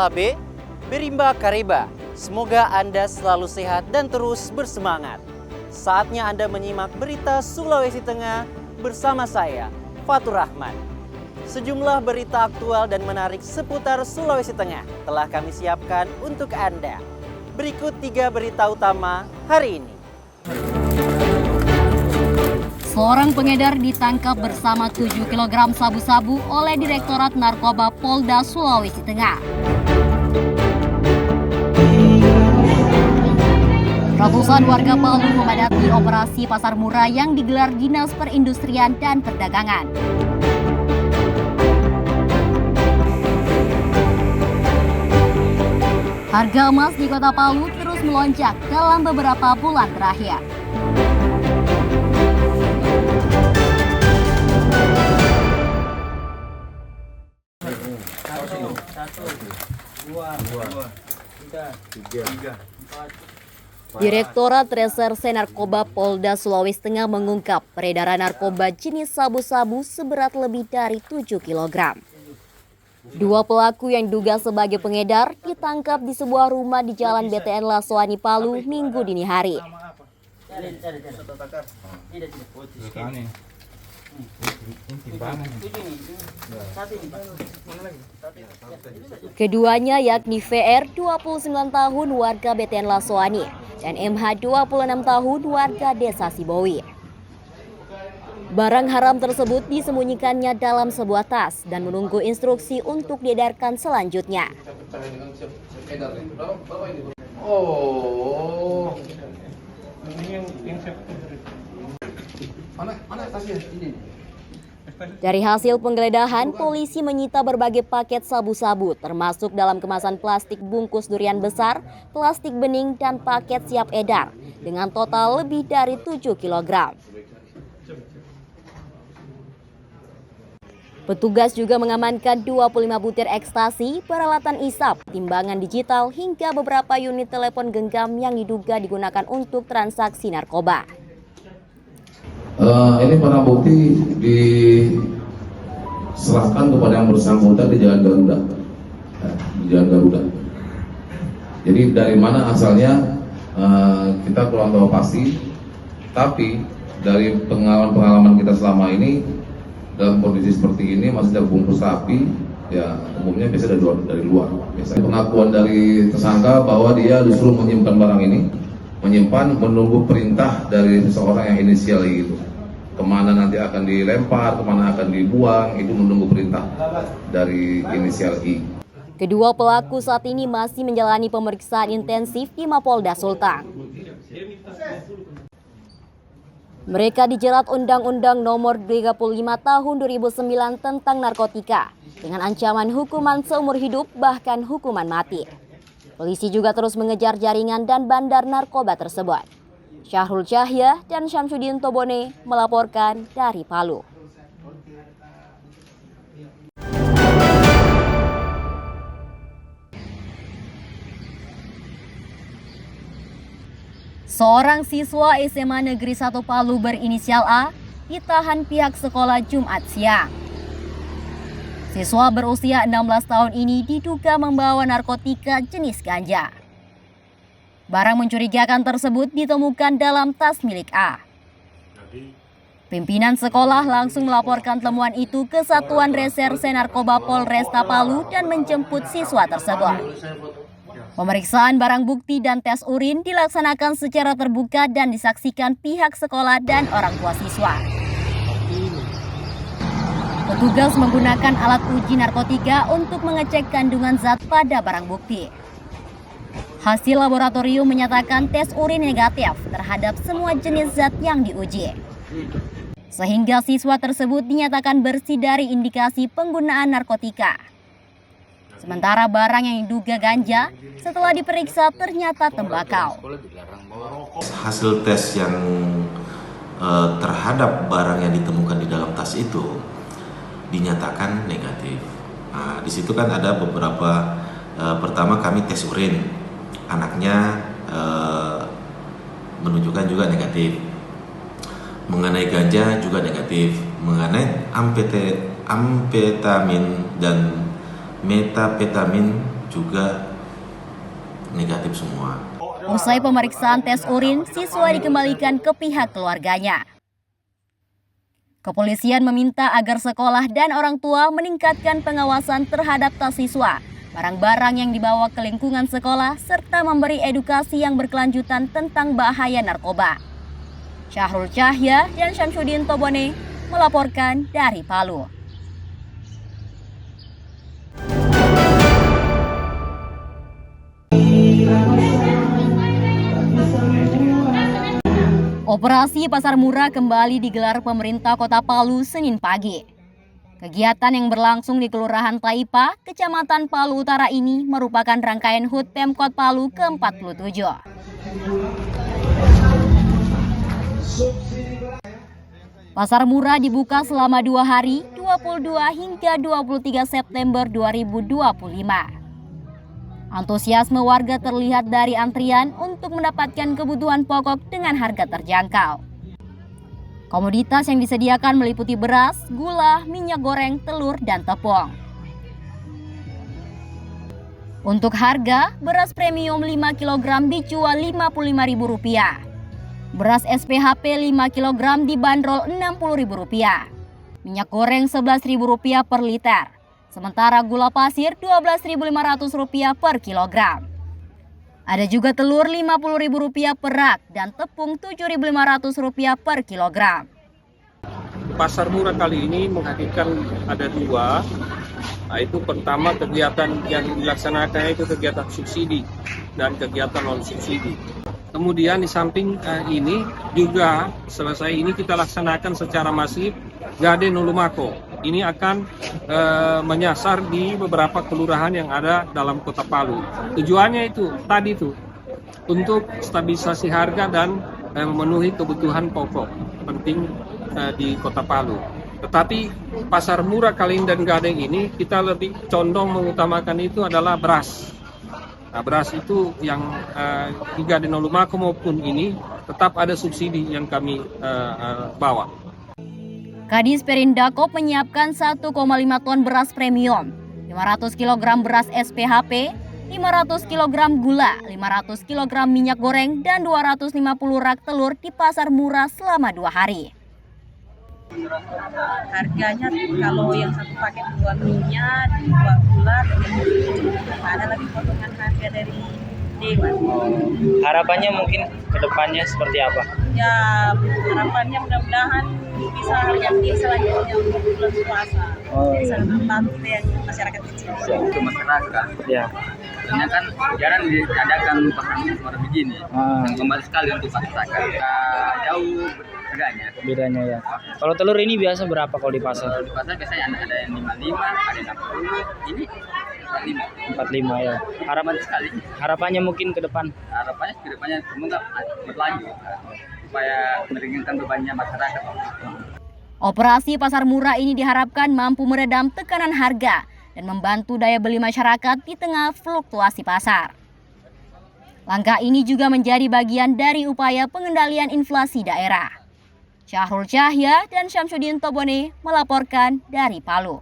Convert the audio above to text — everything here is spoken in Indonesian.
Tabe, Berimba Kareba. Semoga Anda selalu sehat dan terus bersemangat. Saatnya Anda menyimak berita Sulawesi Tengah bersama saya, Fatur Rahman. Sejumlah berita aktual dan menarik seputar Sulawesi Tengah telah kami siapkan untuk Anda. Berikut 3 berita utama hari ini. Seorang pengedar ditangkap bersama 7 kg sabu-sabu oleh Direktorat Narkoba Polda Sulawesi Tengah. Ratusan warga Palu memadati operasi pasar murah yang digelar Dinas Perindustrian dan Perdagangan. Harga emas di Kota Palu terus melonjak dalam beberapa bulan terakhir. Direktorat Reserse Narkoba Polda Sulawesi Tengah mengungkap peredaran narkoba jenis sabu-sabu seberat lebih dari 7 kg. 2 pelaku yang diduga sebagai pengedar ditangkap di sebuah rumah di Jalan BTN Lasoani, Palu, Minggu dini hari. Keduanya yakni VR 29 tahun warga BTN Lasoani dan MH 26 tahun warga Desa Sibowi. Barang haram tersebut disembunyikannya dalam sebuah tas dan menunggu instruksi untuk diedarkan selanjutnya. Dari hasil penggeledahan, polisi menyita berbagai paket sabu-sabu termasuk dalam kemasan plastik bungkus durian besar, plastik bening, dan paket siap edar dengan total lebih dari 7 kg. Petugas juga mengamankan 25 butir ekstasi, peralatan isap, timbangan digital, hingga beberapa unit telepon genggam yang diduga digunakan untuk transaksi narkoba. Ini barang bukti diserahkan kepada yang bersangkutan di Jalan Garuda. Jadi dari mana asalnya kita kurang tahu pasti, tapi dari pengalaman kita selama ini dalam kondisi seperti ini masih terbungkus rapi, ya umumnya biasa dari luar. Biasanya pengakuan dari tersangka bahwa dia disuruh menyimpan barang ini, menunggu perintah dari seseorang yang inisial itu. Kemana nanti akan dilempar, kemana akan dibuang, itu menunggu perintah dari inisial I. Kedua pelaku saat ini masih menjalani pemeriksaan intensif di Mapolda Sultan. Mereka dijerat Undang-Undang Nomor 35 Tahun 2009 tentang narkotika dengan ancaman hukuman seumur hidup bahkan hukuman mati. Polisi juga terus mengejar jaringan dan bandar narkoba tersebut. Syahrul Cahya dan Syamsuddin Tobone melaporkan dari Palu. Seorang siswa SMA Negeri 1 Palu berinisial A ditahan pihak sekolah Jumat siang. Siswa berusia 16 tahun ini diduga membawa narkotika jenis ganja. Barang mencurigakan tersebut ditemukan dalam tas milik A. Pimpinan sekolah langsung melaporkan temuan itu ke Satuan Reserse Narkoba Polresta Palu dan menjemput siswa tersebut. Pemeriksaan barang bukti dan tes urin dilaksanakan secara terbuka dan disaksikan pihak sekolah dan orang tua siswa. Petugas menggunakan alat uji narkotika untuk mengecek kandungan zat pada barang bukti. Hasil laboratorium menyatakan tes urin negatif terhadap semua jenis zat yang diuji. Sehingga siswa tersebut dinyatakan bersih dari indikasi penggunaan narkotika. Sementara barang yang diduga ganja setelah diperiksa ternyata tembakau. Hasil tes yang terhadap barang yang ditemukan di dalam tas itu dinyatakan negatif. Nah, di situ kan ada beberapa, pertama kami tes urin, anaknya menunjukkan juga negatif. Mengenai ganja juga negatif. Mengenai amfetamin dan metapetamin juga negatif semua. Usai pemeriksaan tes urin, siswa dikembalikan ke pihak keluarganya. Kepolisian meminta agar sekolah dan orang tua meningkatkan pengawasan terhadap tas siswa, barang-barang yang dibawa ke lingkungan sekolah, serta memberi edukasi yang berkelanjutan tentang bahaya narkoba. Syahrul Cahya dan Syamsuddin Tobone melaporkan dari Palu. Operasi Pasar Murah kembali digelar pemerintah Kota Palu Senin pagi. Kegiatan yang berlangsung di Kelurahan Taipa, Kecamatan Palu Utara ini merupakan rangkaian HUT Pemkot Palu ke-47. Pasar Murah dibuka selama 2 hari, 22 hingga 23 September 2025. Antusiasme warga terlihat dari antrian untuk mendapatkan kebutuhan pokok dengan harga terjangkau. Komoditas yang disediakan meliputi beras, gula, minyak goreng, telur, dan tepung. Untuk harga, beras premium 5 kg dijual Rp55.000. Beras SPHP 5 kg dibanderol Rp60.000. Minyak goreng Rp11.000 per liter. Sementara gula pasir Rp12.500 per kilogram. Ada juga telur Rp50.000 per rak dan tepung Rp7.500 per kilogram. Pasar murah kali ini menghadirkan ada 2, yaitu pertama kegiatan yang dilaksanakan itu kegiatan subsidi dan kegiatan non subsidi. Kemudian di samping ini juga selesai ini kita laksanakan secara masif Gade Nulumako. Ini akan menyasar di beberapa kelurahan yang ada dalam Kota Palu. Tujuannya itu tadi itu untuk stabilisasi harga dan memenuhi kebutuhan pokok penting di Kota Palu. Tetapi pasar murah kali ini dan Gading ini kita lebih condong mengutamakan itu adalah beras. Nah, beras itu yang di Gade Nulumako maupun ini tetap ada subsidi yang kami bawa. Kadis Perindakop menyiapkan 1,5 ton beras premium, 500 kg beras SPHP, 500 kg gula, 500 kg minyak goreng, dan 250 rak telur di pasar murah selama 2 hari. Harganya kalau yang satu paket 2 minyak, 2 gula, ada lagi potongan harga dari Dewan. Harapannya mungkin ke depannya seperti apa? Ya harapannya mudah-mudahan bisa harga selanjutnya untuk bulan puasa. Bisa membantu yang masyarakat kecil. Untuk masyarakat. Ya. Karena kan jarang diadakan pasar murah begini. Dan kembali sekali untuk masyarakat. Jauh harganya. Bedanya ya. Kalau telur ini biasa berapa kalau di pasar? Kalau di pasar biasanya ada yang 55, ada yang 60. Ini 45 ya. Harapannya mungkin ke depan. Harapannya ke depannya semoga berlanjut supaya meringankan bebannya masyarakat. Operasi pasar murah ini diharapkan mampu meredam tekanan harga dan membantu daya beli masyarakat di tengah fluktuasi pasar. Langkah ini juga menjadi bagian dari upaya pengendalian inflasi daerah. Syahrul Cahya dan Syamsuddin Tobone melaporkan dari Palu.